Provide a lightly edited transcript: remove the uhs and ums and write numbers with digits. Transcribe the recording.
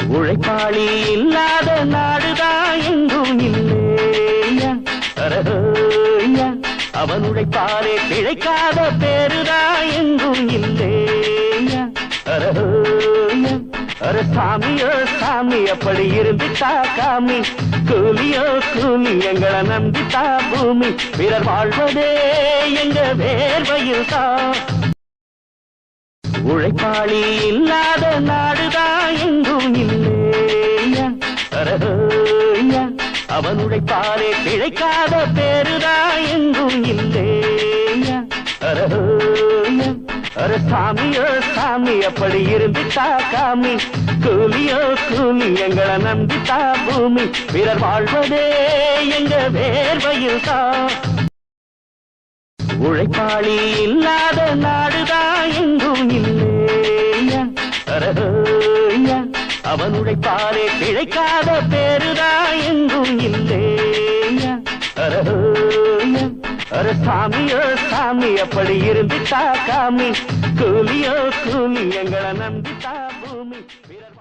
உழைப்பாளி இல்லாத நாடுதான் எங்கும் இல்லையா அரஹோயா அவன் உழைப்பாலே பிழைக்காத பேருதான் எங்கும் இல்லையா அரஹோயா அர சாமியோ சாமி அப்படி இருந்துட்டா காமி கூலியோ கூலி எங்களை நம்பித்தா பூமி பிறர் வாழ்வதே எங்க வேர்வையில் தான் உழைப்பாளி இல்லாத நாடுதான் எங்கும் இல்லையா அரஹோயா அவன் உழைப்பாலே பிழைக்காத பேருதான் எங்கும் இல்லையா அரஹோயா அர சாமியோ சாமி அப்படி இருந்துட்டா காமி கூலியோ கூலி எங்களை நம்பித்தா பூமி பிறர் வாழ்வதே எங்க வேர்வையில் தான் உழைப்பாளி இல்லாத நாடுதான் எங்கும் இல்லையா அரஹோயா அவன் உழைப்பாலே பிழைக்காத பேருதான் எங்கும் இல்லையா அரஹோயா அர சாமியோ சாமி அப்படி இருந்துட்டா காமி கூலியோ கூலி எங்களை நம்பித்தா பூமி பிறர்